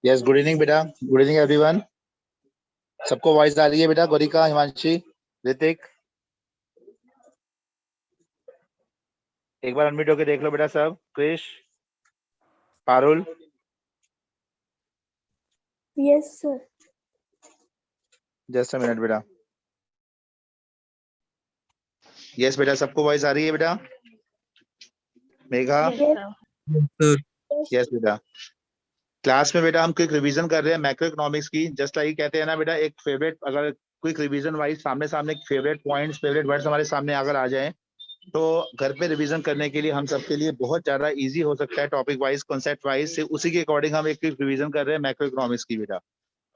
Yes, good evening बेटा, good evening everyone. सबको voice आ रही है बेटा? गौरिका, हिमांशी, ऋतिक, एक बार अनम्यूट होके देख लो बेटा सब। Krish, Parul, yes sir. Just a minute बेटा। यस बेटा, सबको वॉइस आ रही है बेटा? मेघा, यस बेटा। क्लास में बेटा हम क्विक रिवीजन कर रहे हैं मैक्रो इकोनॉमिक्स की। जस्ट लाइक कहते हैं ना बेटा, एक फेवरेट, अगर क्विक रिवीजन वाइज सामने सामने फेवरेट पॉइंट्स, फेवरेट वर्ड्स हमारे सामने अगर आ जाएं तो घर पे रिवीजन करने के लिए हम सबके लिए बहुत ज्यादा इजी हो सकता है। टॉपिक वाइज, कॉन्सेप्ट वाइज से उसी के अकॉर्डिंग हम एक क्विक रिवीजन कर रहे हैं मैक्रो इकोनॉमिक्स की बेटा।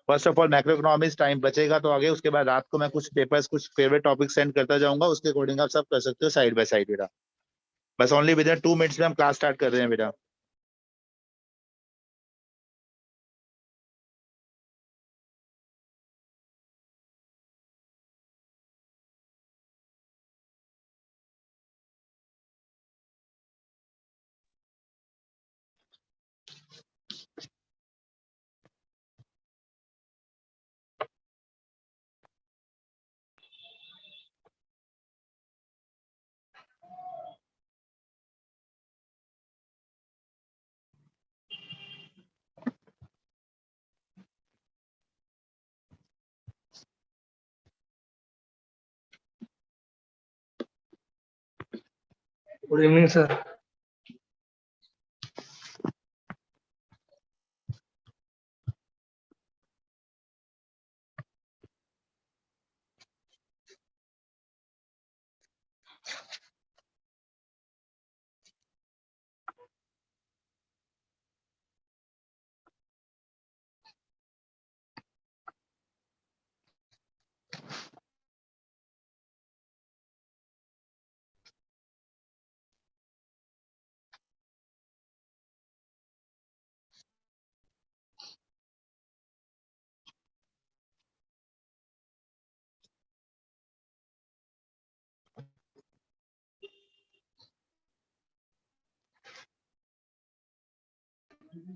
First of all macro economics time बचेगा तो आगे, उसके बाद रात को मैं कुछ पेपर्स, कुछ फेवरेट टॉपिक सेंड करता जाऊंगा, उसके अकॉर्डिंग आप सब कर सकते हो साइड बाय साइड बेटा। बस ओनली विद इन 2 मिनट्स में हम क्लास स्टार्ट कर रहे हैं बेटा। Good evening sir.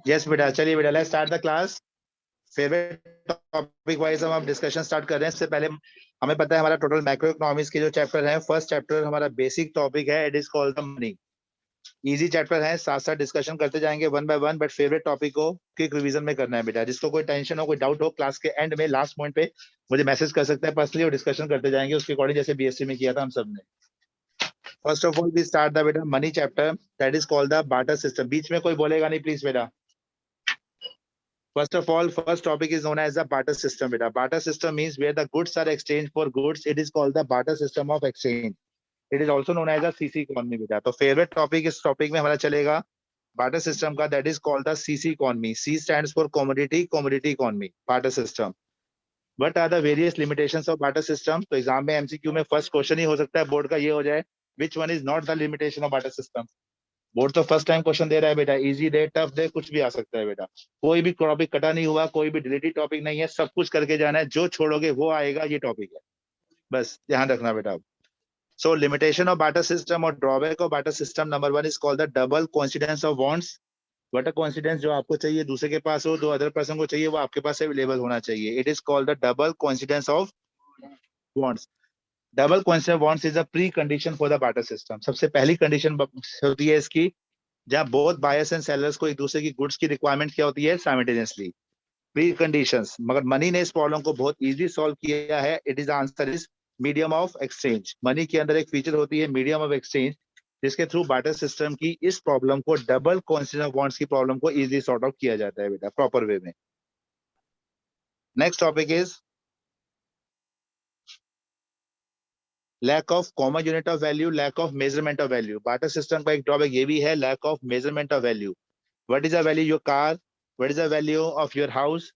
यस बेटा, चलिए बेटा, let's start the class. Favourite topic wise हम डिस्कशन स्टार्ट कर रहे हैं। इससे पहले हमें पता है हमारा टोटल मैक्रो इकोनॉमिक्स के जो चैप्टर है, फर्स्ट चैप्टर हमारा बेसिक टॉपिक है, it is called the money. Easy chapter है, साथ साथ डिस्कशन करते जाएंगे one by one, but favourite topic को क्विक रिवीजन में करना है बेटा। जिसको कोई टेंशन हो, कोई डाउट हो, क्लास के एंड में लास्ट पॉइंट पे मुझे मैसेज कर सकता है पर्सनली, और डिस्कशन करते जाएंगे उसके अकॉर्डिंग, जैसे बीएससी में किया था हम सब ने। First of all we start the बेटा money chapter, that is called the barter system. बीच में कोई बोलेगा नहीं प्लीज बेटा। First of all, first topic is known as the barter system beta. Barter system means where the goods are exchanged for goods. It is called the barter system of exchange. It is also known as the CC economy beta. तो favorite topic इस topic में हमारा चलेगा barter system का, that is called the CC economy. C stands for commodity, commodity economy, barter system. What are the various limitations of barter system? तो exam में MCQ में first question ही हो सकता है बोर्ड का, ये हो जाए which one is not the limitation of barter system? Board तो फर्स्ट टाइम क्वेश्चन दे रहा है बेटा, इजी दे, टफ दे, कुछ भी आ सकता है बेटा। कोई भी टॉपिक कटा नहीं हुआ, कोई भी डिलीटेड टॉपिक नहीं है, सब कुछ करके जाना है, जो छोड़ोगे वो आएगा, ये टॉपिक है, बस ध्यान रखना बेटा। सो लिमिटेशन ऑफ बार्टर सिस्टम और drawback of barter system, number 1 is called the double coincidence of bonds. But coincidence जो आपको चाहिए दूसरे के पास हो, दो अदर पर्सन को चाहिए, वो आपके पास अवेलेबल होना चाहिए। It is called the double coincidence of bonds. Double coincidence bonds is a pre condition for the barter system. सबसे पहली कंडीशन होती है इसकी, जहां बोथ बायर्स एंड सेलर्स को एक दूसरे की गुड्स की रिक्वायरमेंट क्या होती है, साइमल्टेनियसली। प्री कंडीशंस, मगर मनी ने इस प्रॉब्लम को बहुत इजी सॉल्व किया है। It is answer is medium of exchange. Money के अंदर एक फीचर होती है मीडियम ऑफ एक्सचेंज, जिसके थ्रू बार्टर सिस्टम की इस प्रॉब्लम को, डबल कोइंसिडेंस ऑफ बॉन्ड्स की प्रॉब्लम को इजी सॉर्ट आउट किया जाता है बेटा, प्रॉपर वे में। Next topic is lack of common unit of value, lack of measurement of value. Barter system का एक ड्रॉबैक ये भी है, lack of measurement of value. What is the value your car, what is the value of your house.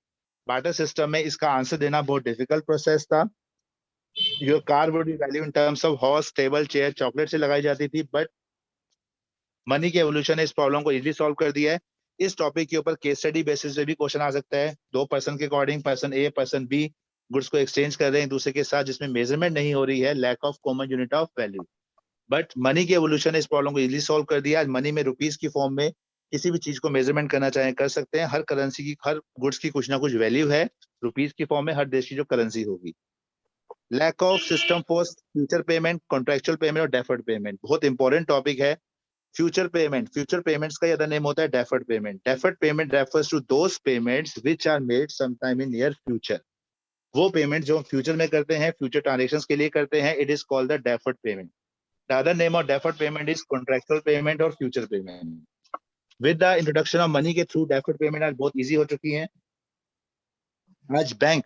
Barter system में इसका answer देना बहुत difficult process था। Your car would be value in terms of horse, table, chair, chocolate से लगाई जाती थी, but money के एवोल्यूशन ने इस प्रॉब्लम को इजीली सॉल्व कर दिया है। इस टॉपिक के ऊपर केस स्टडी बेसिस पे भी क्वेश्चन आ सकता है। दो पर्सन के according, person A person B goods को एक्सचेंज कर रहे हैं दूसरे के साथ, जिसमें मेजरमेंट नहीं हो रही है, lack of common unit of value. But money के एवोल्यूशन ने इस प्रॉब्लम को इजीली सॉल्व कर दिया। मनी में रुपीस की फॉर्म में किसी भी चीज को मेजरमेंट करना चाहें कर सकते हैं। हर करेंसी की, हर गुड्स की कुछ ना कुछ वैल्यू है रुपीज की फॉर्म में, हर देश की जो करेंसी होगी। Lack of system for future payment, contractual payment और डेफर्ड पेमेंट, बहुत इंपॉर्टेंट टॉपिक है। फ्यूचर पेमेंट, फ्यूचर पेमेंट्स का अदर नेम होता है deferred payment. Deferred payment refers to those payments which are made sometime in near future. वो payment जो future में करते हैं, फ्यूचर ट्रांजेक्शंस के लिए करते हैं, it is called the deferred payment. The other name of deferred payment is contractual payment और future payment. With the introduction of money के थ्रू डेफर्ड पेमेंट आज बहुत इजी हो चुकी है। आज बैंक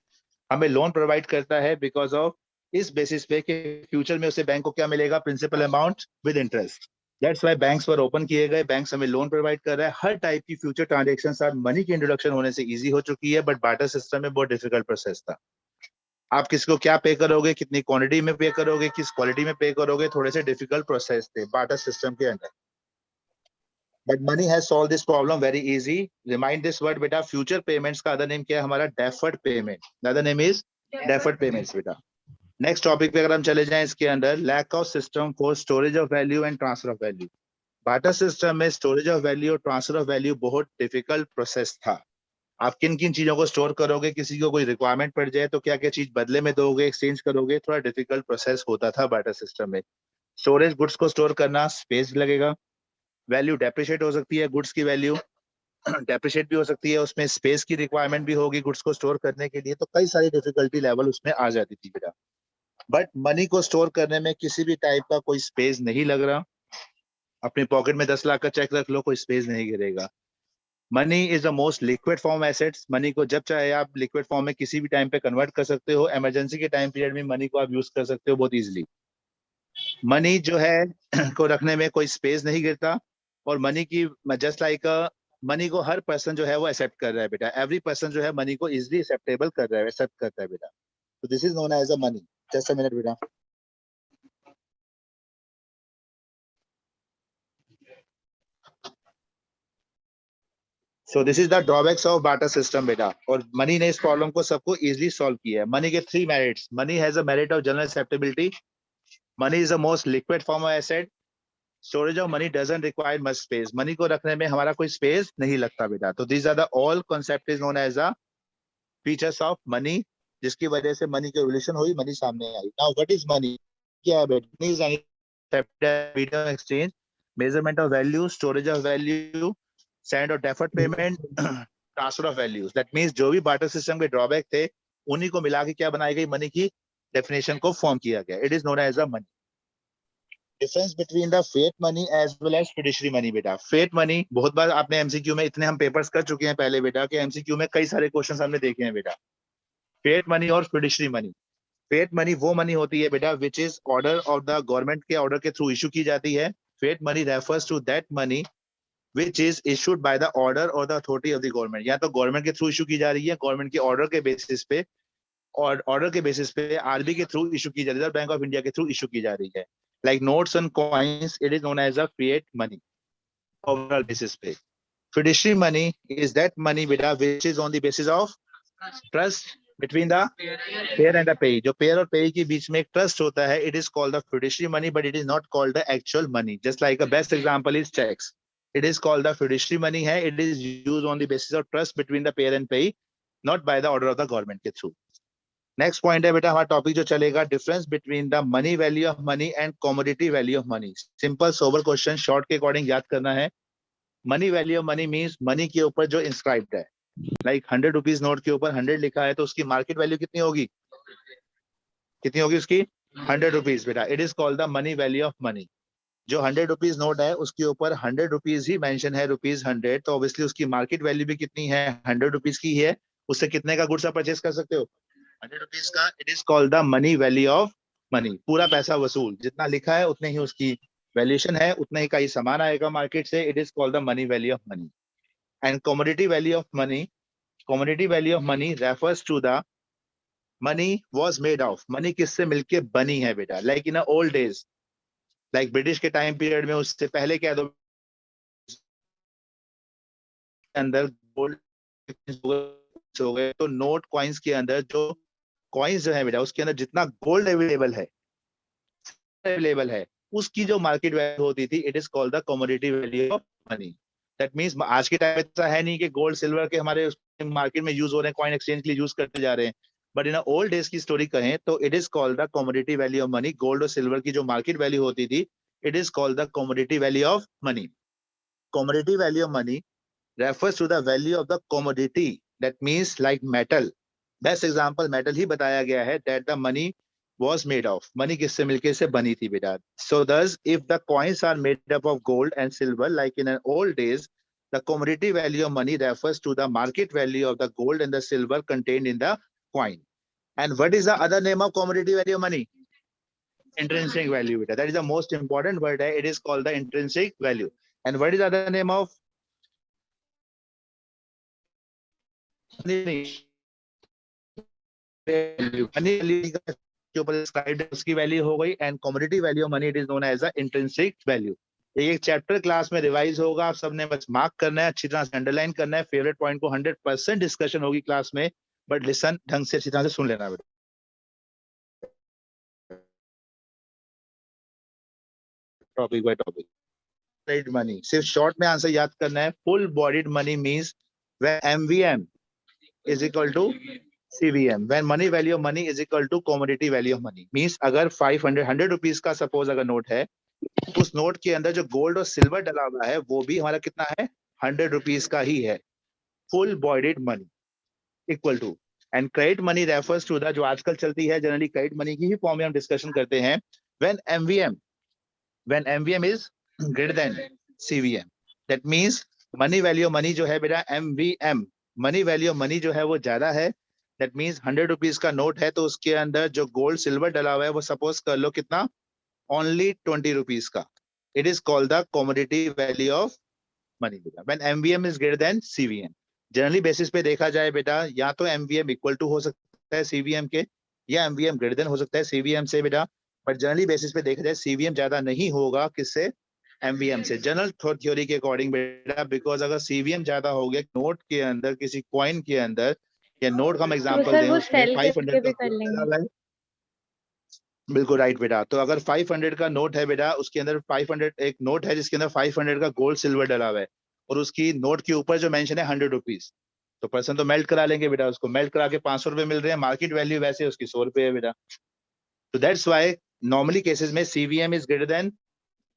हमें लोन प्रोवाइड करता है बिकॉज ऑफ इस बेसिस पे कि फ्यूचर में उसे बैंक को क्या मिलेगा, principal amount with interest. That's why banks पर ओपन किए गए, बैंक्स हमें लोन प्रोवाइड कर रहा है। हर टाइप की फ्यूचर ट्रांजेक्शन आज मनी की इंट्रोडक्शन होने से इजी हो चुकी है, बट बार्टर सिस्टम में बहुत डिफिकल्ट प्रोसेस था। आप किसको क्या पे करोगे, कितनी क्वांटिटी में पे करोगे, किस क्वालिटी में पे करोगे, थोड़े से डिफिकल्ट प्रोसेस थे बार्टर सिस्टम के अंदर। But money has solve this problem very easy. Remind this word बेटा, फ्यूचर पेमेंट्स का अदर नेम क्या है हमारा, deferred payment. Other name is deferred payments बेटा। नेक्स्ट टॉपिक पे अगर हम चले जाएं, इसके अंदर lack of system for storage of value and transfer of value. Barter system में स्टोरेज ऑफ वैल्यू और ट्रांसफर ऑफ वैल्यू बहुत डिफिकल्ट प्रोसेस था। आप किन किन चीजों को स्टोर करोगे, किसी को कोई रिक्वायरमेंट पड़ जाए तो क्या क्या चीज बदले में दोगे, एक्सचेंज करोगे, थोड़ा डिफिकल्ट प्रोसेस होता था बार्टर सिस्टम में। स्टोरेज, गुड्स को स्टोर करना, स्पेस लगेगा। वैल्यू डेप्रिशिएट हो सकती है, गुड्स की वैल्यू डेप्रिशिएट भी हो सकती है, उसमें स्पेस की रिक्वायरमेंट भी होगी गुड्स को स्टोर करने के लिए, तो कई सारी डिफिकल्टी लेवल उसमें आ जाती थी बेटा। बट मनी को स्टोर करने में किसी भी टाइप का कोई स्पेस नहीं लग रहा। अपने पॉकेट में 10 लाख का चेक रख लो, कोई स्पेस नहीं गिरेगा। Money is the most liquid form assets. Money को जब चाहे आप लिक्विड फॉर्म में किसी भी टाइम पे कन्वर्ट कर सकते हो। इमरजेंसी के टाइम पीरियड में मनी को आप यूज कर सकते हो बहुत इजीली। मनी जो है को रखने में कोई स्पेस नहीं गिरता। और मनी की जस्ट लाइक मनी को हर पर्सन जो है वो एक्सेप्ट कर रहा है बेटा। एवरी पर्सन जो है मनी को इजीली एक्सेप्टेबल कर रहा है, एक्सेप्ट करता है बेटा। तो this is known as a money. Just a minute बेटा। So this is the drawbacks of barter system बेटा। और मनी ने इस प्रॉब्लम को सबको इजीली सॉल्व किया है। मनी के 3 merits. Money has a merit of general acceptability. Money is the most liquid form of asset. Storage of money doesn't require much space. Money को रखने में हमारा कोई स्पेस नहीं लगता बेटा। तो these are the all concept is known as a features of money, जिसकी वजह से मनी की रिलेशन हुई, मनी सामने आई। नाउ व्हाट इज मनी, क्या है बेटा? Money is medium exchange, measurement of value, storage of value, send और deferred payment, transfer of values. That means जो भी बार्टर सिस्टम के ड्रॉबैक थे उन्हीं को मिला के क्या बनाई गई, मनी की डेफिनेशन को फॉर्म किया गया। It is known as a money. Difference between the fiat money as well as fiduciary money बेटा। फेट मनी बहुत बार आपने एमसीक्यू में, इतने हम पेपर्स कर चुके हैं पहले बेटा कि एमसीक्यू में कई सारे क्वेश्चंस हमने देखे हैं बेटा। फेट मनी और फिडुशियरी मनी। फेट मनी वो मनी होती है बेटा which is order of the government के ऑर्डर के थ्रू इशू की जाती है। Fiat money refers to that money which is issued by the order और the authority of the government. या तो गवर्नमेंट के थ्रू इशू की जा रही है, गवर्नमेंट के ऑर्डर के बेसिस पे, और ऑर्डर के बेसिस पे आरबी के थ्रू इशू की जा रही है, बैंक ऑफ इंडिया के थ्रू इशू की जा रही है। Like notes and coins, it is known as a fiat money overall basis पे। Fiduciary money is that money बेटा which is on the basis of trust between the payer and the payee. जो pair और पे के बीच में एक trust होता है, it is called the fiduciary money, but it is not called the actual money. Just like a best example is cheques. It is called the fiduciary money है, it is used on the basis of trust between the payer and pay, not by the order of the government के through. Next point है बेटा हमारा topic जो चलेगा, difference between the money value of money and commodity value of money. Simple sober question, short के according याद करना है। Money value of money means money के ऊपर जो इंस्क्राइब्ड है। लाइक 100 रुपीज नोट के ऊपर 100 लिखा है तो उसकी मार्केट वैल्यू कितनी होगी, कितनी होगी उसकी, 100 रुपीज बेटा। It is called the money value of money. जो 100 रुपीज नोट है उसके ऊपर 100 रुपीज ही मेंशन है, रुपीज 100, तो ऑब्वियसली उसकी मार्केट वैल्यू भी कितनी है, 100 रुपीज की है। उससे कितने का गुड्स आप परचेज कर सकते हो, 100 रुपीज का। It is called the money value of money. पूरा पैसा वसूल, जितना लिखा है उतने ही उसकी वैल्यूएशन है, उतना ही का ही सामान आएगा मार्केट से। It is called the money value of money. And commodity value of money, commodity value of money refers to the money was made of. Money किससे मिलके बनी है बेटा। Like in old days, like British के time period में, उससे पहले कह दो, अंदर गोल्ड हो गए तो नोट कॉइन्स के अंदर जो कॉइन्स जो है बेटा, उसके अंदर जितना गोल्ड अवेलेबल है उसकी जो मार्केट वैल्यू होती थी, it is called the commodity value of money. That means आज के टाइम में ऐसा है नहीं कि गोल्ड सिल्वर के हमारे मार्केट में यूज हो रहे हैं, कॉइन एक्सचेंज के लिए यूज करते जा रहे हैं, बट इन ओल्ड डेज की स्टोरी कहें तो it is called the commodity value of money. Gold और सिल्वर की जो मार्केट वैल्यू होती थी, it is called the commodity value of money. Commodity value of money refers to the value of the commodity, that means like metal। Best example metal ही बताया गया है, that the money was made of। Money किससे मिलके से बनी थी बेटा। so thus if the coins are made up of gold and silver like in an old days, the commodity value of money refers to the market value of the gold and the silver contained in the coin। and what is the other name of commodity value of money? Intrinsic value beta, that is the most important word, it is called the intrinsic value। and what is the other name of उसकी value हो गई। And commodity value of money it is known as the intrinsic value. एक chapter class में revise होगा, आप सबने बस mark करना है, अच्छी तरह से अंडरलाइन करना है, फेवरेट पॉइंट को 100% डिस्कशन होगी क्लास में, बट लिसन ढंग से अच्छी तरह से सुन लेना बेटा। Topic by topic. Bodied money सिर्फ शॉर्ट में आंसर याद करना है। Full bodied money means when MVM is equal to CVM, when money value of money is equal to commodity value of money, means अगर 100 रुपीज का suppose अगर note है, उस नोट के अंदर जो गोल्ड और सिल्वर डला हुआ है वो भी हमारा कितना है, 100 रुपीज का ही है। Full bodied money equal to. And credit money refers to the, जो आजकल चलती है जनरली क्रेडिट मनी की ही फॉर्म में हम डिस्कशन करते हैं, when MVM is greater than CVM, that means money value of money जो है बेटा MVM, money value of money जो है वो ज्यादा है। दैट मीन्स 100 रुपीज का नोट है तो उसके अंदर जो गोल्ड सिल्वर डला हुआ है वो सपोज कर लो कितना, ओनली 20 रुपीज का। It is called the commodity value of money बेटा when MVM is greater than CVM. Generally basis पे देखा जाए बेटा, या तो एमवीएम इक्वल टू हो सकता है सीवीएम के, या एमवीएम ग्रेटर देन हो सकता है सीवीएम से बेटा, बट जनरली बेसिस पे देखा जाए सीवीएम ज्यादा नहीं होगा किससे, एमवीएम से, जनरल थ्योरी के अकॉर्डिंग बेटा। बिकॉज अगर सीवीएम ज्यादा हो गया नोट के अंदर, किसी कॉइन के अंदर, या नोट का हम एग्जांपल दें, उसमें 500 का गोल्ड है, बिल्कुल राइट बेटा। तो अगर 500 का नोट है बेटा, उसके अंदर 500, एक नोट है जिसके अंदर 500 का गोल्ड सिल्वर डला हुआ है, और उसकी नोट के ऊपर जो मेंशन है 100 रुपीज, तो पर्सन तो मेल्ट करा लेंगे बेटा, उसको मेल्ट करा के 500 रुपए मिल रहे हैं, मार्केट वैल्यू वैसे उसकी 100 रुपए है बेटा। तो दैट्स व्हाई नॉर्मली केसेस में CVM is greater than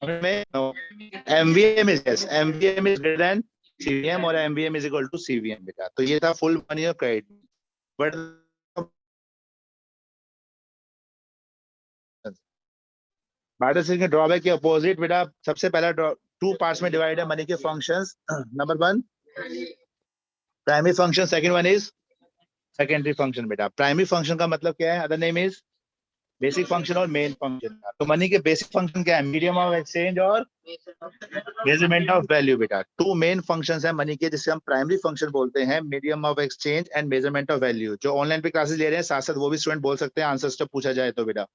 MVM is, yes MVM is greater than CVM, और MVM is equal to CVM बेटा। तो ये था फुल मनी और क्रेडिट। बट बार्टर सिस्टम के ड्रॉबैक के अपोजिट बेटा, सबसे पहला टू पार्ट्स में डिवाइड है मनी के functions. Number 1 primary function, second one is secondary function बेटा। प्राइमरी फंक्शन का मतलब क्या है, other name is basic function और मेन फंक्शन। तो मनी के बेसिक फंक्शन क्या है, मीडियम ऑफ एक्सचेंज और मेजरमेंट ऑफ वैल्यू बेटा। टू मेन फंक्शंस है मनी के, जिसे हम प्राइमरी फंक्शन बोलते हैं, medium of exchange and measurement of value. जो ऑनलाइन पे क्लासेस ले रहे हैं साथ साथ वो भी स्टूडेंट बोल सकते हैं, आंसर स्टेप पूछा जाए तो बेटा।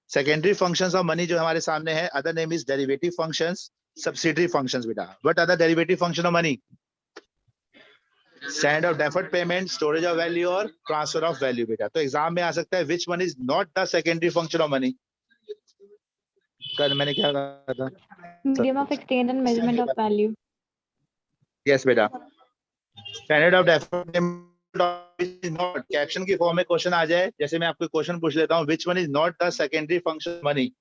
सेकेंडरी फंक्शंस ऑफ मनी जो हमारे सामने है, other name is derivative functions, subsidiary functions बेटा। What are the derivative function of money, stand of deferred payment, storage of value और ट्रांसफर ऑफ वैल्यू बेटा। तो एग्जाम में आ सकता है which one is not the secondary function of money. कल मैंने क्या कहा था, medium of exchange and measurement of value. Yes बेटा। Standard of deferred payment not, caption की फॉर्म में क्वेश्चन आ जाए, जैसे मैं आपको क्वेश्चन पूछ लेता हूं, which one is not the secondary function money,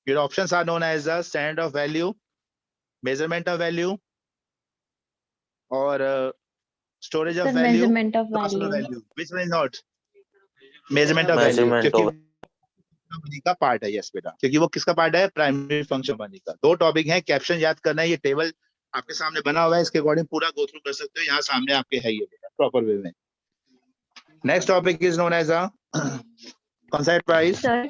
your options are known as the standard of value, measurement of value और storage of value, measurement of transfer value. Value. Which one is not, measurement of value, क्योंकि money का part है। Yes बेटा, क्योंकि वो किसका part है, primary function money का। दो टॉपिक है, कैप्शन याद करना है, ये टेबल आपके सामने बना हुआ है, इसके अकॉर्डिंग पूरा गो थ्रू कर सकते हो, यहाँ सामने आपके है ये बेटा प्रॉपर वे में। Next topic is known as a concept price. Sir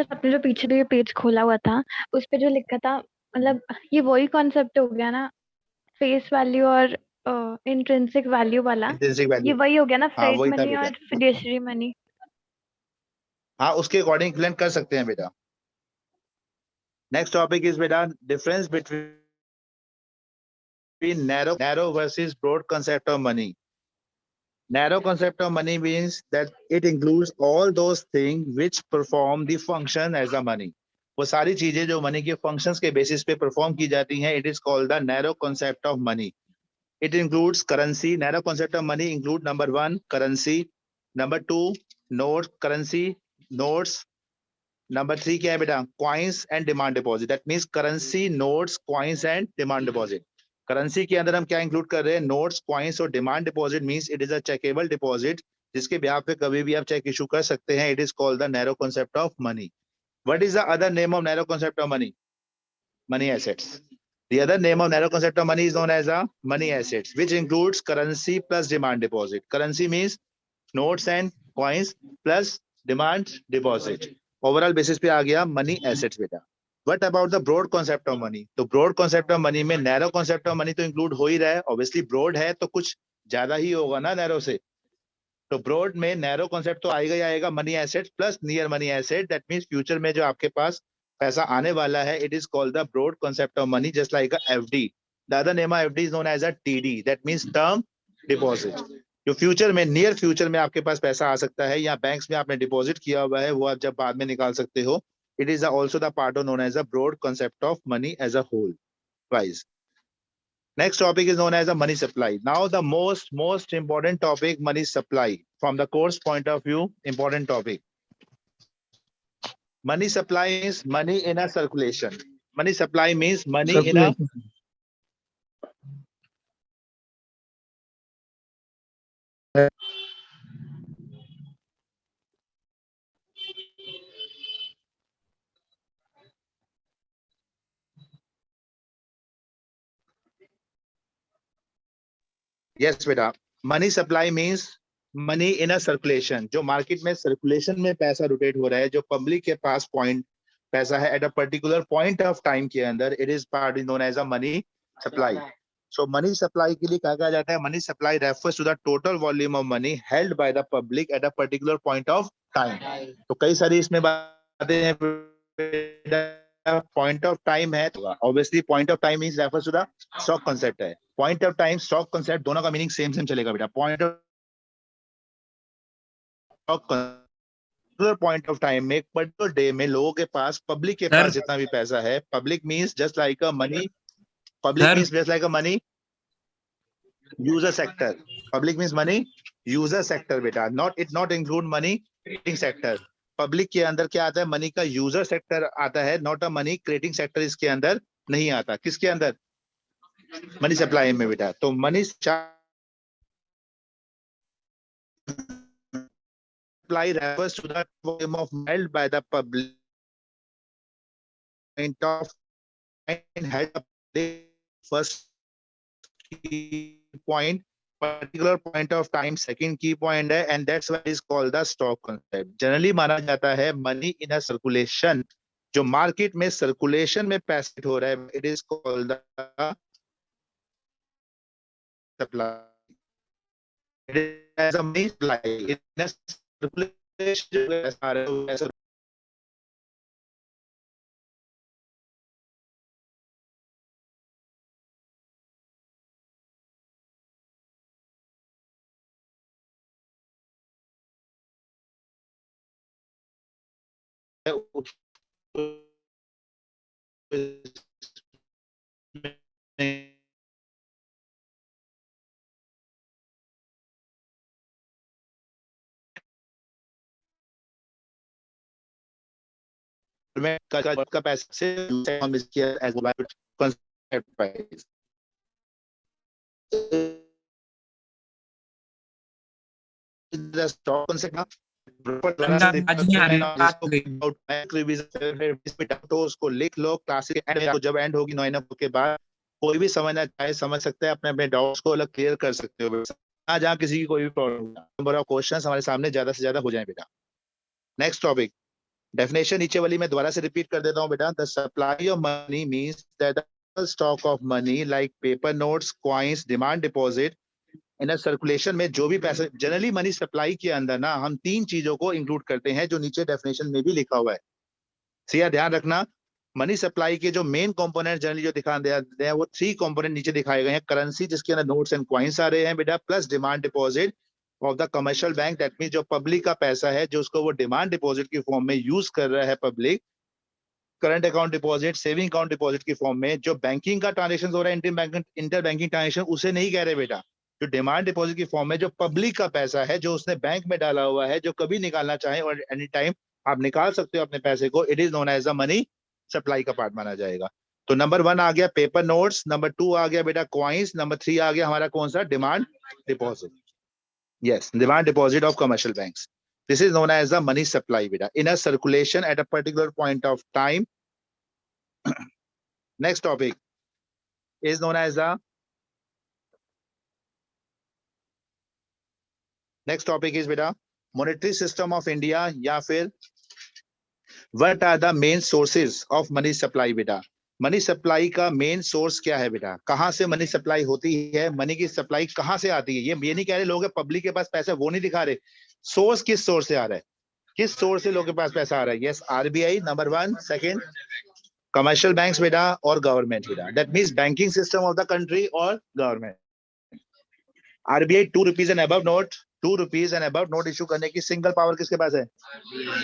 आपने जो पीछे जो ये पेज खोला हुआ था उस पे जो लिखा था, मतलब ये वही कॉन्सेप्ट हो गया ना, फेस वैल्यू और इंट्रिंसिक वैल्यू वाला, इंट्रिंसिक ये वैल्यू, वही हो गया ना, हाँ फ्रेड वही था मनी बेटा। और फिड्यूशियरी मनी। हाँ उसके अकॉर्डिंग ब्लेंड कर सकते हैं बेटा। नेक्स्ट टॉपिक इज बेटा difference between narrow versus broad concept of money. Narrow concept of money means that it includes all those things which perform the function as a money. वो सारी चीजें जो money के फंक्शंस के basis पे perform की जाती हैं, it is called the narrow concept of money. It includes currency. Narrow concept of money include number one, currency. Number two, notes, currency, notes. Number three क्या है बेटा? Coins and demand deposit. That means currency, notes, coins and demand deposit. Currency के अंदर हम क्या include कर रहे हैं? Notes, coins और demand deposit means it is a checkable deposit जिसके ब्याज पे कभी भी आप चेक इशू कर सकते हैं. It is called the narrow concept of money. What is the other name of narrow concept of money? Money assets. The other name of narrow concept of money is known as a money assets, which includes currency plus demand deposit. Currency means notes and coins plus demand deposit. Overall basis पे आ गया money assets बेटा. What about the broad concept of money? तो broad concept of money में narrow concept of money तो include हो ही रहा है. Obviously broad है तो कुछ ज्यादा ही होगा ना narrow से. तो broad में narrow concept तो आएगा ही आएगा, money assets plus near money asset. That means future में जो आपके पास पैसा आने वाला है, it is called the broad concept of money, just like a FD. The other name of FD is known as a TD. That means term deposit. जो future में, near future में आपके पास पैसा आ सकता है या बैंक्स में आपने डिपॉजिट किया हुआ है, वो आप जब बाद में निकाल सकते हो. It is also the part of known as a broad concept of money as a whole. Wise next topic is known as a money supply. Now the most important topic, money supply. From the course point of view, important topic. Money supply is money in a circulation. Money supply means money in a yes बेटा. Money supply means money in a circulation. जो market में circulation में पैसा rotate हो रहा है, जो public के पास पॉइंट पैसा है at a particular point of time के अंदर, it is part is known as a money supply. So money supply के लिए क्या कहा जाता है? Money supply refers to the total volume of money held by the public at a particular point of time. तो कई सारी इसमें बातें हैं. पॉइंट ऑफ टाइम है तो obviously point of time means refers to the stock concept है. Point of time, stock concept, दोनों का मीनिंग सेम सेम चलेगा बेटा. Point of point of time में, पर्टिकुलर डे में लोगों के पास, पब्लिक के पास जितना भी पैसा है, public means just like a money, public means just like a money user sector. Public means money user sector बेटा. Not include money creating sector. Public के अंदर क्या आता है? मनी का यूजर सेक्टर आता है, not a money creating sector इसके अंदर नहीं आता. किसके अंदर? मनी सप्लाई में बेटा. तो money supply refers to the volume of held by the public point of held first key point, particular point of time second key point है, and that's why it is called the stock concept. Generally माना जाता है money in a circulation, जो market में circulation में पैसा हो रहा है, it is called the supply. It is as a money supply in a circulation जो पैसा आ रहा है का पैसा से as concept price. The stock concept ना तो उसको लिख लो. क्लासिक एंड जब एंड होगी 9 के बाद, कोई भी समझना चाहे समझ सकते हैं, अपने अपने डाउट्स को अलग क्लियर कर सकते हो. जहाँ किसी की कोई भी प्रॉब्लम, नंबर ऑफ क्वेश्चंस हमारे सामने ज्यादा से ज्यादा हो जाए बेटा. नेक्स्ट टॉपिक, डेफिनेशन नीचे वाली मैं दोबारा से रिपीट कर देता हूँ बेटा. The supply of money means that the stock of money like paper notes, coins, demand deposit in circulation में जो भी पैसा. जनरली मनी सप्लाई के अंदर ना हम तीन चीजों को इंक्लूड करते हैं जो नीचे डेफिनेशन में भी लिखा हुआ है. सिया ध्यान रखना, मनी सप्लाई के जो मेन कंपोनेंट जनरली जो दिखा दे हैं वो 3 कंपोनेंट नीचे दिखाए गए हैं. करेंसी जिसके अंदर नोट्स एंड कॉइन्स आ रहे हैं बेटा, plus demand deposit of the commercial bank. That mean जो पब्लिक का पैसा है जो उसको वो डिमांड डिपॉजिट की फॉर्म में यूज कर रहा है public, current account deposit, saving account deposit की फॉर्म में। जो बैंकिंग का ट्रांजेक्शन हो रहा है, इंटर बैंकिंग ट्रांजेक्शन, उसे नहीं कह रहे बेटा। जो डिमांड डिपॉजिट की फॉर्म में जो पब्लिक का पैसा है, जो उसने बैंक में डाला हुआ है, जो कभी निकालना चाहे और एनी टाइम आप निकाल सकते हो अपने पैसे को, it is known as a money supply का पार्ट माना जाएगा। तो नंबर 1 आ गया पेपर नोट्स, नंबर 2 आ गया बेटा कॉइन्स, नंबर 3 आ गया हमारा कौन सा, demand deposit. Yes, demand deposit of commercial banks, this is known as the money supply beta in a circulation at a particular point of time. Next topic is known as the next topic is beta monetary system of India या फिर what are the main sources of money supply beta। Money supply का main source क्या है बेटा, कहां से money supply होती है, मनी की सप्लाई कहां से आती है। ये नहीं कह रहे लोग पब्लिक के पास पैसा, वो नहीं दिखा रहे, सोर्स किस सोर्स से आ रहा है, किस सोर्स से लोगों के पास पैसा आ रहा है। Yes, RBI number 1, second commercial banks beta or government beta, that means banking system of the country or government। RBI 2 rupees and above note, 2 rupees and above note issue करने की सिंगल पावर किसके पास है,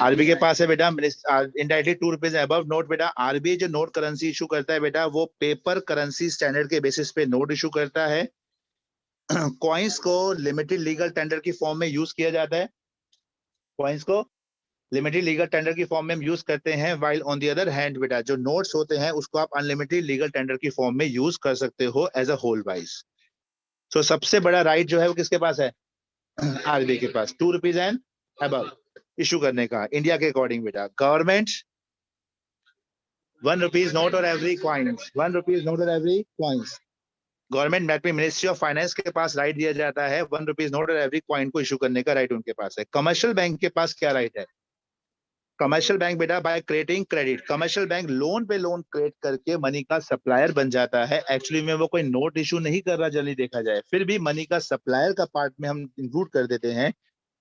RBI के पास है बेटा। Indirectly 2 rupees above note बेटा। RBI जो note currency issue करता है बेटा, वो पेपर करेंसी स्टैंडर्ड के बेसिस पे नोट इशू करता है। कॉइन्स को लिमिटेड लीगल टेंडर की फॉर्म में यूज किया जाता है, कॉइन्स को लिमिटेड लीगल टेंडर की फॉर्म में हम यूज करते हैं। While on the other hand बेटा, जो नोट्स होते हैं उसको आप अनलिमिटेड लीगल टेंडर की फॉर्म में यूज कर सकते हो एज अ होल वाइज। सो सबसे बड़ा राइट जो है वो किसके पास है, आरबीआई के पास, 2 रुपीज एंड अबव इशू करने का इंडिया के अकॉर्डिंग बेटा। गवर्नमेंट 1 रुपीज नोट और एवरी कॉइन्स, 1 रुपीज नोट और एवरी कॉइन्स। गवर्नमेंट में मिनिस्ट्री ऑफ फाइनेंस के पास राइट दिया जाता है 1 रुपीज नोट और एवरी कॉइन को इशू करने का राइट उनके पास है। कमर्शियल बैंक के पास क्या राइट है, कमर्शियल बैंक बेटा by creating credit, commercial bank loan पे लोन क्रिएट करके मनी का सप्लायर बन जाता है। एक्चुअली में वो कोई नोट इशू नहीं कर रहा जल्दी देखा जाए, फिर भी मनी का सप्लायर का पार्ट में हम इंक्लूड कर देते हैं।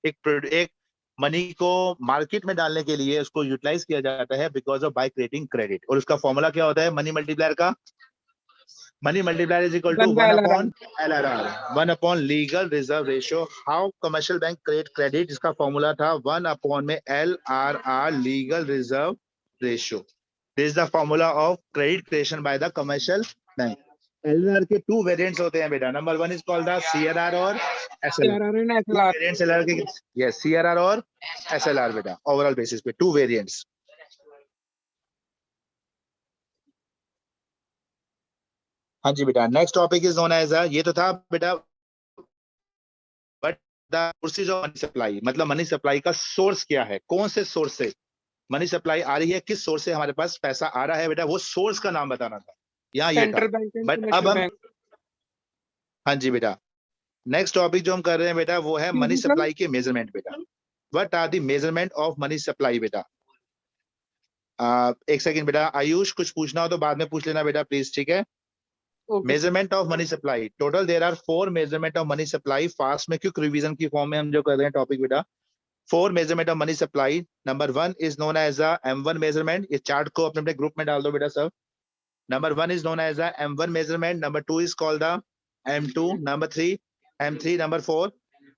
एक मनी को मार्केट में डालने के लिए उसको यूटिलाइज किया जाता है because of by creating credit. और उसका फॉर्मूला क्या होता है मनी मल्टीप्लायर का, money multiplier is equal to 1 upon LRR, 1 upon legal reserve ratio। how commercial bank create credit, इसका फॉर्मूला था 1 upon में LRR, legal reserve ratio। this is the formula of credit creation by the commercial bank। LRR के 2 variants होते हैं बेटा, number 1 is called the CRR और SLR। Variants LRR के, yes, CRR और SLR बेटा, ओवरऑल बेसिस पे 2 वेरिएंट्स। हाँ जी बेटा, next topic is known as ये तो था बेटा but the sources of money supply, मतलब मनी सप्लाई का सोर्स क्या है, कौन से सोर्स से मनी सप्लाई आ रही है, किस सोर्स से हमारे पास पैसा आ रहा है बेटा, वो सोर्स का नाम बताना था यहाँ ये था। बट अब हम, हाँ जी बेटा, नेक्स्ट टॉपिक जो हम कर रहे हैं बेटा वो है मनी सप्लाई के मेजरमेंट बेटा। What are the measurement of money supply बेटा। एक सेकंड बेटा, आयुष कुछ पूछना हो तो बाद में पूछ लेना बेटा प्लीज, ठीक है। Measurement of money supply, total there are 4 measurement of money supply. Fast में क्विक रिवीजन की फॉर्म में हम जो कर रहे हैं टॉपिक बेटा, 4 measurement of money supply. Number 1 is known as the M1 measurement. इस चार्ट को अपने अपने ग्रुप में डाल दो बेटा सब। Number 1 is known as the M1 measurement, number 2 is called the M2, number 3 M3, number 4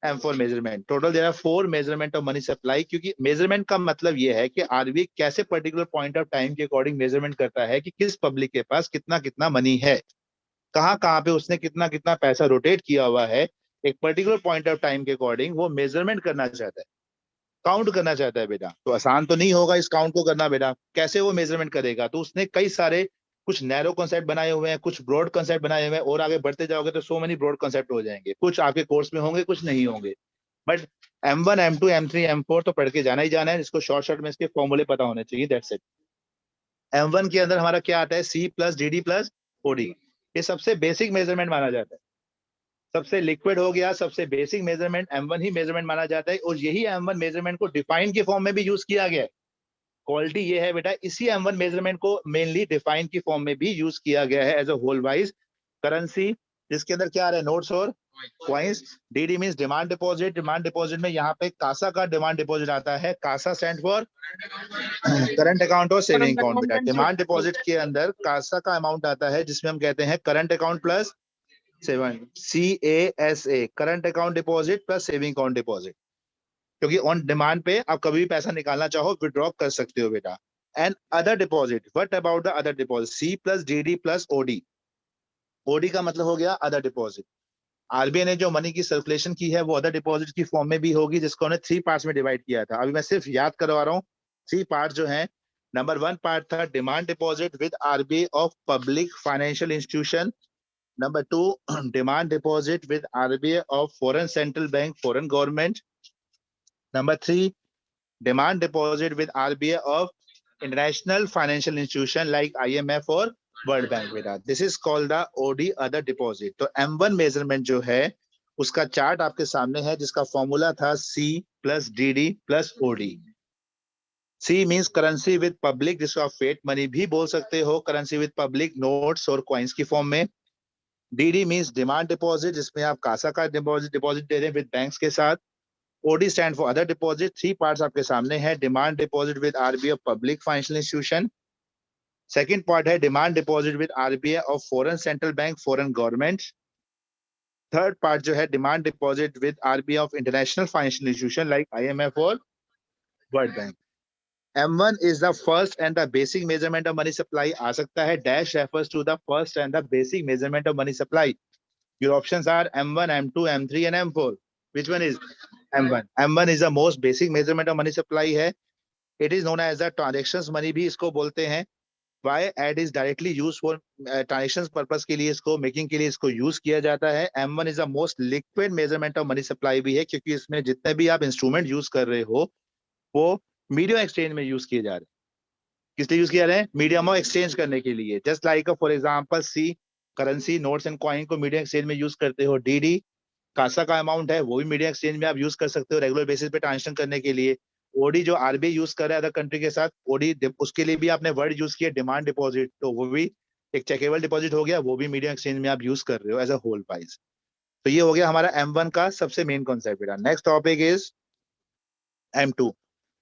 M4 measurement. Total there are 4 measurement of money supply. क्योंकि मेजरमेंट का मतलब ये है कि आरबीआई कैसे पर्टिकुलर पॉइंट ऑफ टाइम के अकॉर्डिंग मेजरमेंट करता है कि किस पब्लिक के पास कितना कितना मनी है, कहाँ कहाँ पे उसने कितना कितना पैसा रोटेट किया हुआ है, एक पर्टिकुलर पॉइंट ऑफ टाइम के अकॉर्डिंग वो मेजरमेंट करना चाहता है, काउंट करना चाहता है बेटा। तो आसान तो नहीं होगा इस काउंट को करना बेटा, कैसे वो मेजरमेंट करेगा। तो उसने कई सारे कुछ नैरो कॉन्सेप्ट बनाए हुए हैं, कुछ ब्रॉड कॉन्सेप्ट बनाए हुए हैं, और आगे बढ़ते जाओगे तो सो मेनी ब्रॉड कॉन्सेप्ट हो जाएंगे, कुछ आपके कोर्स में होंगे कुछ नहीं होंगे। But M1 M2 M3 M4 तो पढ़ के जाना ही जाना है, इसको शॉर्ट शॉर्ट में इसके फॉर्मूले पता होने चाहिए, दैट्स इट। M1 के अंदर हमारा क्या आता है, C plus DD plus OD, ये सबसे बेसिक मेजरमेंट माना जाता है। सबसे लिक्विड हो गया, सबसे बेसिक मेजरमेंट M1 ही मेजरमेंट माना जाता है, और यही M1 मेजरमेंट को डिफाइन की फॉर्म में भी यूज किया गया है। क्वालिटी ये है बेटा, इसी M1 मेजरमेंट को मेनली डिफाइन की फॉर्म में भी यूज किया गया है as a whole wise currency, जिसके अंदर क्या आ रहा है, नोट्स और coins. DD means demand deposit, demand deposit में यहाँ पे कासा का डिमांड डिपॉजिट आता है, CASA stand for current account और सेविंग अकाउंट बेटा। डिमांड डिपॉजिट के अंदर कासा का अमाउंट आता है जिसमें हम कहते हैं current account plus seven, CASA, current account deposit plus saving account deposit. क्योंकि ऑन डिमांड पे आप कभी भी पैसा निकालना चाहो विड्रॉ कर सकते हो बेटा। And other deposit, what about the other deposit? C plus DD plus OD. OD का मतलब हो गया अदर डिपॉजिट। आरबीआई ने जो मनी की सर्कुलेशन की है वो अदर डिपॉजिट की फॉर्म में भी होगी, जिसको उन्होंने 3 पार्ट्स में डिवाइड किया था। अभी मैं सिर्फ याद करवा रहा हूँ 3 पार्ट जो है। नंबर 1 पार्ट था demand deposit with RBI of public financial institution. Number 2 demand deposit with RBI of foreign central bank, foreign government. Number 3 demand deposit with RBI of international financial institution like IMF और World Bank बेटा। This is called the OD other deposit। तो M1 measurement जो है उसका chart आपके सामने है, जिसका फॉर्मूला था C plus DD plus OD। C means currency with public, जिसको आप फेट मनी भी बोल सकते हो, करेंसी विद पब्लिक नोट्स और कॉइन्स की फॉर्म में। DD मीन्स डिमांड डिपॉजिट, जिसमें आप कासा का डिपॉजिट दे रहे हैं विद बैंक्स के साथ। OD stand for other deposit। 3 parts आपके सामने है। Demand deposit with RBI of public financial institution. Second part है demand deposit with RBI of foreign central bank, foreign government. Third part जो है demand deposit with RBI of international financial institution like IMF और World Bank. M1 is the first and the basic measurement of money supply। आ सकता है dash refers to the first and the basic measurement of money supply। Your options are M1, M2, M3 and M4। Which one is M1? M1 is the most basic measurement of money supply है। It is known as the transactions money भी इसको बोलते हैं। Why? Ad is directly used for transactions purpose के लिए, इसको making के लिए इसको यूज किया जाता है। M1 is the most liquid measurement of money supply भी है, क्योंकि इसमें जितने भी आप इंस्ट्रूमेंट यूज कर रहे हो वो मीडियम एक्सचेंज में यूज किए जा रहे हैं। किस लिए यूज किया जा रहे हैं? मीडियम ऑफ एक्सचेंज करने के लिए। Just like for example see currency notes and coin को मीडियम एक्सचेंज में यूज करते हो। डीडी कासा का अमाउंट है, वो भी मीडियम एक्सचेंज में आप यूज कर सकते हो रेगुलर बेसिस पे ट्रांजेक्शन करने के लिए। ओडी जो आरबीआई यूज कर रहा है अदर कंट्री के साथ, ओडी उसके लिए भी आपने वर्ड यूज किया डिमांड डिपॉजिट, तो वो भी एक चेकेबल डिपॉजिट हो गया, वो भी मीडियम एक्सचेंज में आप यूज कर रहे हो एज अ होल प्राइस। तो ये हो गया हमारा M1 का सबसे मेन कॉन्सेप्ट बेटा। Next topic is M2।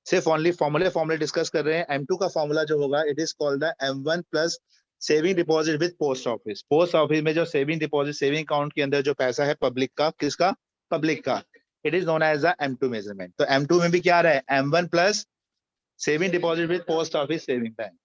सिर्फ ओनली फॉर्मूले डिस्कस कर रहे हैं। M2 का फॉर्मूला जो होगा it is called the M1 plus saving deposit with post office. Post office में जो सेविंग डिपॉजिट, सेविंग अकाउंट के अंदर जो पैसा है पब्लिक का, किसका? पब्लिक का। It is known as the M2 measurement. तो M2 में भी क्या आ रहा है? M1 plus saving deposit with post office saving bank.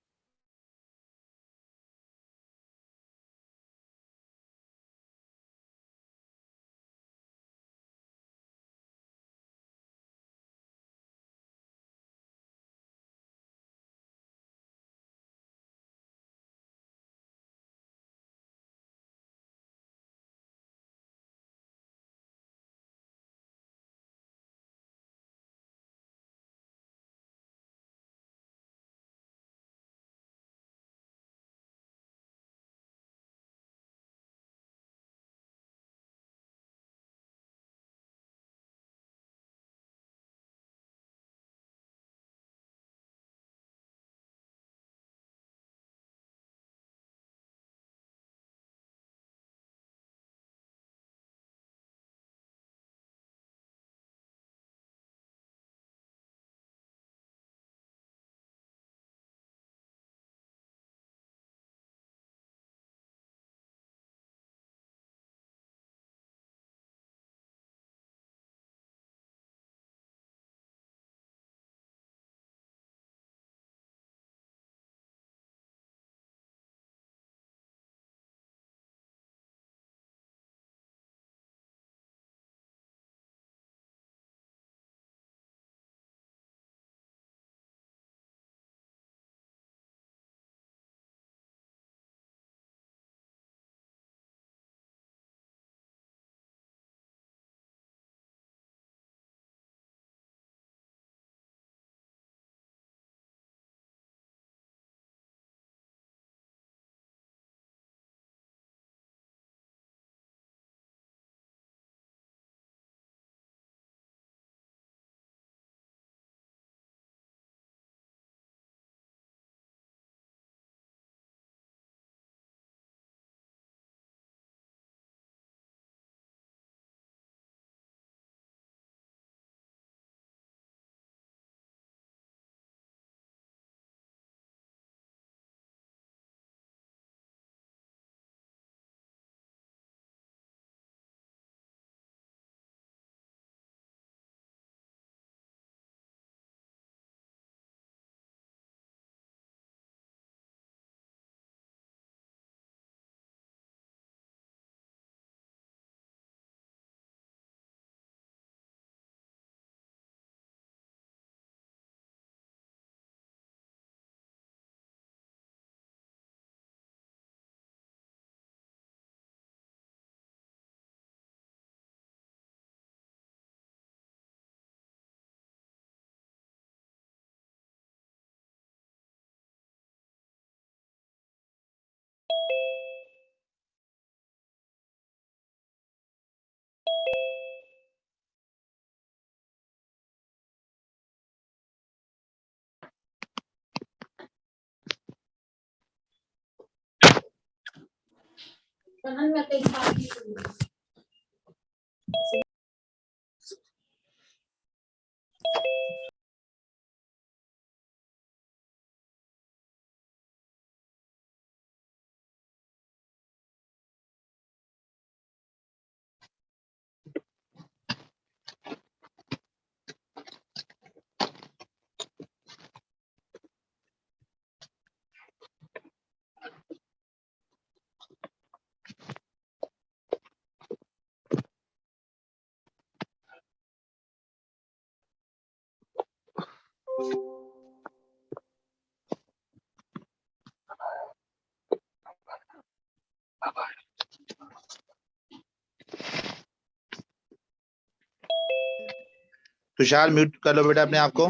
Tushar mute कर लो बेटा अपने आप को।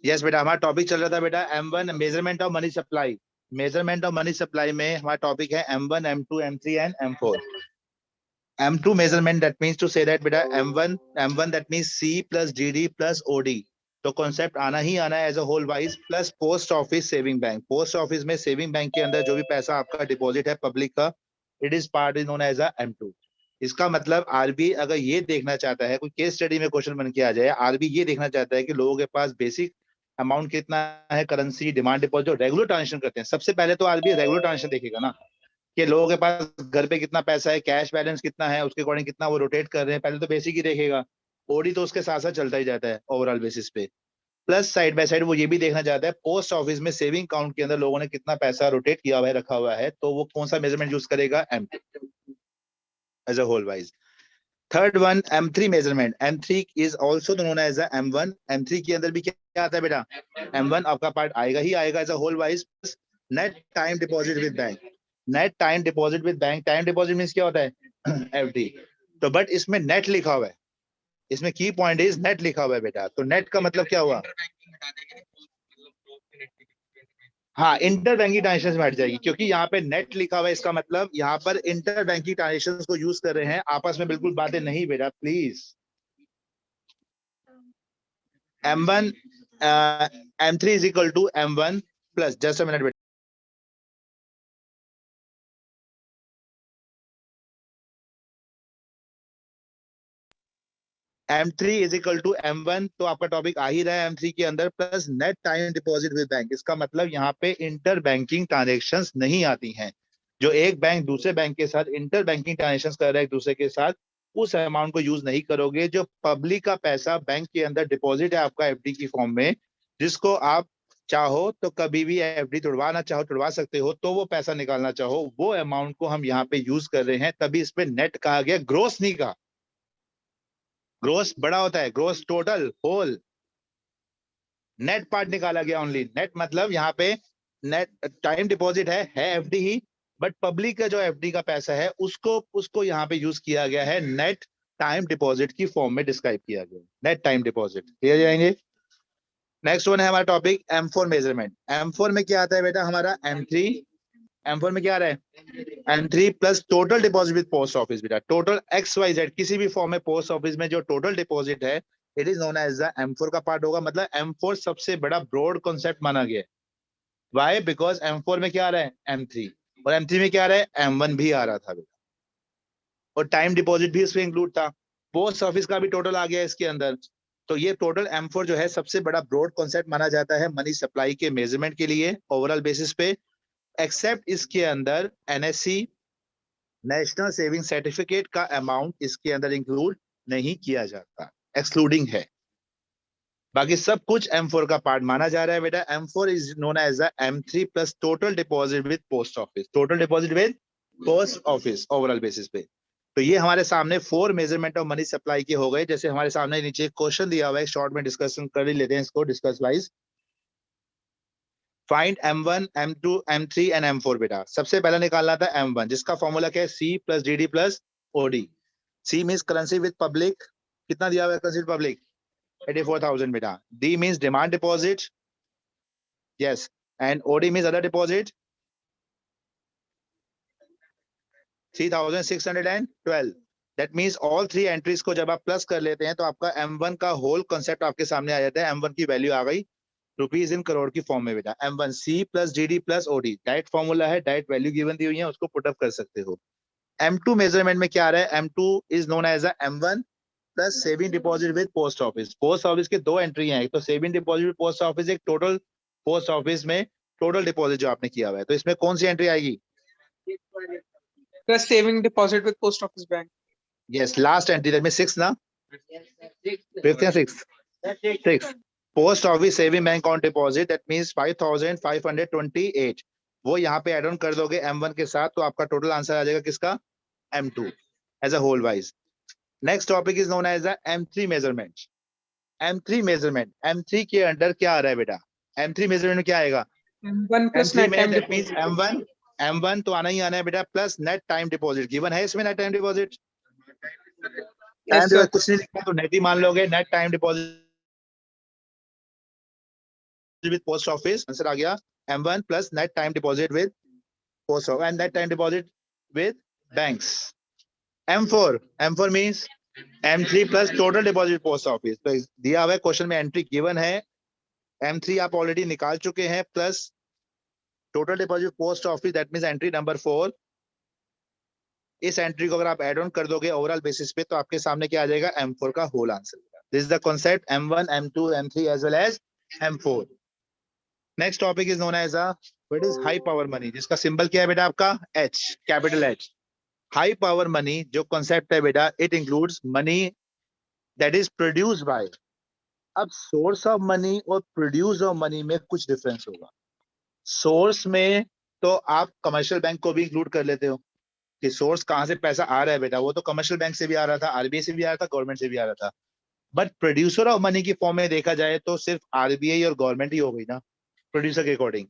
यस बेटा, हमारा टॉपिक चल रहा था बेटा M1 measurement of money supply. Measurement of money supply में हमारा टॉपिक है M1, M2, M3 and M4। M2 measurement, that means to say that बेटा M1 that means C plus DD plus OD। तो concept आना ही आना है as a whole wise, plus post office saving bank. Post office में saving bank के अंदर जो भी पैसा आपका डिपॉजिट है पब्लिक का, it is part is known as a M2। इसका मतलब आरबीआई अगर ये देखना चाहता है, कोई केस स्टडी में क्वेश्चन बन के आ जाए, आरबीआई ये देखना चाहता है कि लोगों के पास बेसिक अमाउंट कितना है, करेंसी डिमांड डिपॉजिट जो रेगुलर ट्रांजेक्शन करते हैं, सबसे पहले तो आरबीआई रेगुलर ट्रांजेक्शन देखेगा ना, कि लोगों के पास घर पे कितना पैसा है, कैश बैलेंस कितना है, उसके अकॉर्डिंग कितना वो रोटेट कर रहे हैं, पहले तो बेसिक ही देखेगा। ओडी तो उसके साथ साथ चलता ही जाता है ओवरऑल बेसिस पे। प्लस साइड बाय साइड वो ये भी देखना चाहता है पोस्ट ऑफिस में सेविंग अकाउंट के अंदर लोगों ने कितना पैसा रोटेट किया हुआ है, रखा हुआ है, तो वो कौन सा मेजरमेंट यूज करेगा, M2 as a whole wise. Third one M3 measurement. M3 is also known as a M1। M3 के अंदर भी क्या आता है बेटा, M1 आपका पार्ट आएगा ही आएगा as a whole wise. Net time deposit with bank. Net time deposit with bank, time deposit means क्या होता है, FD। तो बट इसमें नेट लिखा हुआ है, इसमें की पॉइंट इज नेट लिखा हुआ है बेटा। तो नेट का मतलब क्या हुआ, हाँ इंटर बैंकिंग ट्रांजेक्शन में हट जाएगी, क्योंकि यहाँ पे नेट लिखा हुआ है, इसका मतलब यहाँ पर इंटर बैंकिंग ट्रांजेक्शन को यूज कर रहे हैं, आपस में बिल्कुल बातें नहीं बेटा please. M1 M3 is equal to M1 plus, just a minute बेटा, M3 is equal to M1, तो आपका टॉपिक आ ही रहा है M3 के अंदर, plus net time deposit with bank. इसका मतलब यहाँ पे इंटर बैंकिंग ट्रांजेक्शन्स नहीं आती हैं, जो एक बैंक दूसरे बैंक के साथ इंटर बैंकिंग ट्रांजेक्शन्स कर रहा है एक दूसरे के साथ, उस अमाउंट को यूज नहीं करोगे। जो पब्लिक का पैसा बैंक के अंदर डिपॉजिट है आपका FD की फॉर्म में, जिसको आप चाहो तो कभी भी FD तोड़वाना चाहो तोड़वा सकते हो, तो वो पैसा निकालना चाहो, वो अमाउंट को हम यहाँ पे यूज कर रहे हैं, तभी इस पे नेट कहा गया, ग्रोस नहीं कहा। ग्रोस बड़ा होता है, gross total whole, net part निकाला गया ओनली। नेट मतलब यहाँ पे नेट टाइम डिपॉजिट है FD ही, बट पब्लिक का जो FD का पैसा है उसको उसको यहाँ पे यूज किया गया है, नेट टाइम डिपॉजिट की फॉर्म में डिस्क्राइब किया गया, नेट टाइम डिपॉजिट। क्लियर जाएंगे। नेक्स्ट वन है हमारा टॉपिक M4 मेजरमेंट। M4 में क्या आता है बेटा हमारा, M4 में क्या आ रहा है, M3 plus total deposit with post office. बेटा टोटल XYZ किसी भी फॉर्म में पोस्ट ऑफिस में जो टोटल डिपॉजिट है, it is known as the M4 का पार्ट होगा। मतलब M4 सबसे बड़ा ब्रॉड कॉन्सेप्ट माना गया है। वाई, बिकॉज M4 में क्या आ रहा है, M3, और M3 में क्या आ रहा है, M1 भी आ रहा था बेटा, और टाइम डिपॉजिट भी इसमें इंक्लूड था, पोस्ट ऑफिस का भी टोटल आ गया इसके अंदर। तो ये टोटल M4 जो है सबसे बड़ा ब्रॉड कॉन्सेप्ट माना जाता है मनी सप्लाई के मेजरमेंट के लिए ओवरऑल बेसिस पे, एक्सेप्ट इसके अंदर NSC नेशनल सेविंग सर्टिफिकेट का अमाउंट इसके अंदर इंक्लूड नहीं किया जाता, एक्सक्लूडिंग है। बाकी सब कुछ M4 का पार्ट माना जा रहा है बेटा। M4 is known as the M3 plus total deposit with post office, total deposit with post office overall basis पे। तो ये हमारे सामने 4 मेजरमेंट ऑफ मनी सप्लाई के हो गए। जैसे हमारे सामने नीचे एक क्वेश्चन दिया हुआ है, शॉर्ट में डिस्कशन कर ही लेते हैं इसको, discuss wise. Find M1, M2, M3 and M4 बेटा। सबसे पहले निकालना था M1, जिसका फॉर्मूला क्या है, C plus DD plus OD। C means currency with public, कितना दिया हुआ है करेंसी विद पब्लिक, 84,000 बेटा। D means demand deposit, yes, and OD means other deposit 3,612। That means all 3 entries को जब आप प्लस कर लेते हैं तो आपका M1 का होल कॉन्सेप्ट आपके सामने आ जाता है। M1 की वैल्यू आ गई रुपीज इन करोड़ की फॉर्म में बेटा। M1 C plus GD plus OD direct formula है, डायरेक्ट वैल्यू गिवन दी हुई है, उसको पुट अप कर सकते हो। M2 मेजरमेंट में क्या आ रहा है, M2 is known as M1 plus saving deposit with post office. Post office के दो एंट्री हैं, एक तो saving deposit with post office, एक टोटल पोस्ट ऑफिस में टोटल डिपॉजिट जो आपने किया हुआ है। तो इसमें कौन सी एंट्री आएगी? Plus saving deposit with post office bank. Yes, last entry that means 6 ना, 5th या 6th? 6 post office saving bank account deposit that means 5528, वो यहाँ पे एड ऑन कर दोगे M1 के साथ, तो आपका टोटल आंसर आ जाएगा किसका? M2 as a whole wise. Next topic is known as M3 measurement. M3 measurement, M3 के अंडर क्या आ रहा है बेटा? M3 मेजरमेंट में क्या आएगा? M1 प्लस M3 नेट में time that means deposit. M1 तो आना ही आना है बेटा, plus net time deposit given है इसमें। Net time deposit yes sir. कुछ नहीं लिखा तो नेट ही मान लोगे। Net time deposit with post office, answer आ गया M1 plus net time deposit with post office and net time deposit with banks. M4 means M3 plus total deposit post office. तो दिया हुआ है क्वेश्चन में, एंट्री गिवन है, M3 आप already निकाल चुके हैं, plus total deposit post office that means entry number 4। इस एंट्री को अगर आप एड ऑन कर दोगे ओवरऑल बेसिस पे, तो आपके सामने क्या आ जाएगा? M4 का whole answer. This is the concept M1, M2, M3 as well as M4। Next topic is known as what is high power money, जिसका सिंबल क्या है बेटा आपका? H, capital H। High power money जो concept है बेटा, it includes money that is produced by. अब source of money और प्रोड्यूस ऑफ मनी में कुछ डिफरेंस होगा। सोर्स में तो आप कमर्शियल बैंक को भी इंक्लूड कर लेते हो कि सोर्स कहां से पैसा आ रहा है बेटा, वो तो कमर्शियल बैंक से भी आ रहा था, RBI से भी आ रहा था, गवर्नमेंट से भी आ रहा था। बट प्रोड्यूसर ऑफ मनी की फॉर्म में देखा जाए तो सिर्फ RBI और गवर्नमेंट ही हो गई ना प्रोड्यूसर के अकॉर्डिंग।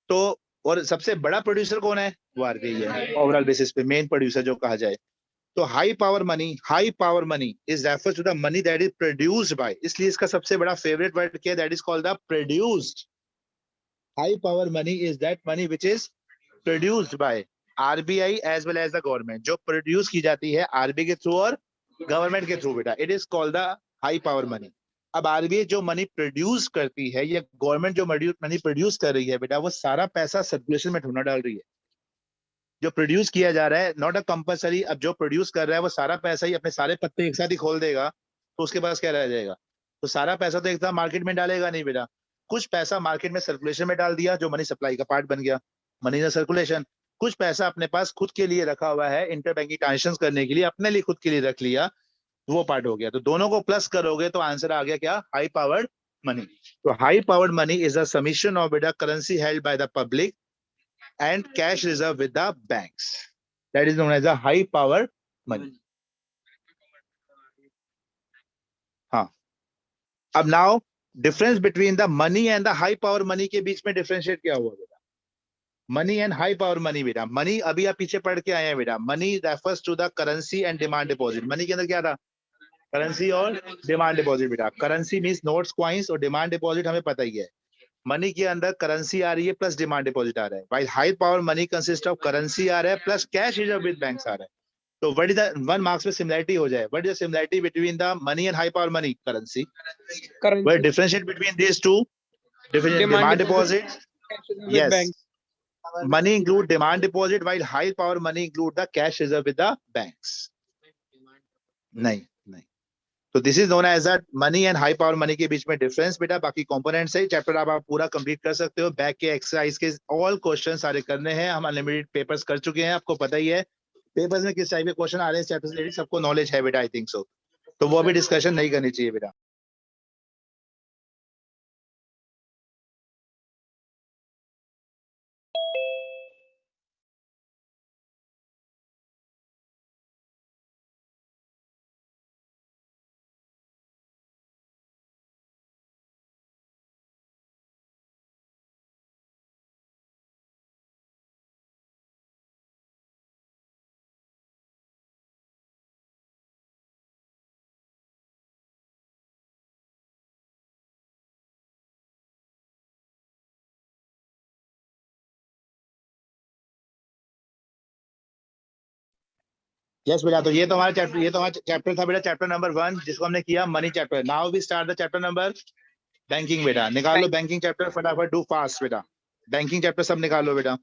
तो और सबसे बड़ा प्रोड्यूसर कौन है? वो RBI है ओवरऑल बेसिस पे, मेन प्रोड्यूसर जो कहा जाए। तो high power money is refers to the money that is produced by, इसलिए इसका सबसे बड़ा फेवरेट वर्ड क्या है? That is called the produced. High power money is that money which is produced by RBI as well as the government, जो produce की जाती है RBI के थ्रू और गवर्नमेंट के थ्रू बेटा, it is called the high power money. अब RBI जो मनी प्रोड्यूस करती है या गवर्नमेंट जो मनी प्रोड्यूस कर रही है बेटा, वो सारा पैसा सर्कुलेशन में ढूंढा डाल रही है। जो प्रोड्यूस किया जा रहा है नॉट अ कंपलसरी, अब जो प्रोड्यूस कर रहा है वो सारा पैसा ही अपने सारे पत्ते एक साथ ही खोल देगा, तो उसके पास क्या रह जाएगा? तो सारा पैसा तो एक साथ मार्केट में डालेगा नहीं बेटा, कुछ पैसा मार्केट में सर्कुलेशन में डाल दिया, जो मनी सप्लाई का पार्ट बन गया, मनी इन सर्कुलेशन। कुछ पैसा अपने पास खुद के लिए रखा हुआ है, इंटर बैंकिंग ट्रांजेक्शन करने के लिए अपने लिए खुद के लिए रख लिया, वो पार्ट हो गया। तो दोनों को प्लस करोगे तो आंसर आ गया क्या? High powered money. तो high powered money is a summation of बेटा currency held by the public and cash reserve with the banks. That is known as a high power money. हाँ, अब now difference between the money and the high power money के बीच में differentiate क्या हुआ बेटा? Money and high power money बेटा, money अभी आप पीछे पढ़ के आए हैं बेटा, money refers to the currency and demand deposit. Money के अंदर क्या था? करेंसी और डिमांड डिपॉजिट बेटा। करेंसी मींस नोट्स, कॉइंस, और डिमांड डिपॉजिट हमें पता ही है। मनी के अंदर करेंसी आ रही है प्लस डिमांड डिपॉजिट आ रहा है, while high power money consist of currency आ रहा है plus cash reserve with banks आ रहा है। तो व्हाट इज द 1 मार्क्स में सिमिलरिटी हो जाए, what is the similarity between the money and high power money? Currency. What differentiate between this two? Demand deposit, yes, money include demand deposit while high power money include the cash reserve with the banks. नहीं, तो this is known as that money and high power money के बीच में difference बेटा। बाकी components है chapter आप पूरा कंप्लीट कर सकते हो। बैक के एक्सरसाइज के ऑल क्वेश्चन सारे करने हैं, हम अनलिमिटेड पेपर्स कर चुके हैं, आपको पता ही है पेपर्स में किस टाइप के क्वेश्चन आ रहे हैं चैप्टर से रिलेटेड, सबको नॉलेज है बेटा, आई थिंक सो। तो वो भी डिस्कशन नहीं करनी चाहिए बेटा। यस बेटा, तो ये तो हमारा चैप्टर था बेटा, चैप्टर नंबर 1 जिसको हमने किया money chapter. Now we start the chapter number banking बेटा निकालो, बैंकिंग चैप्टर फटाफट, डू फास्ट बेटा, बैंकिंग चैप्टर सब निकालो बेटा।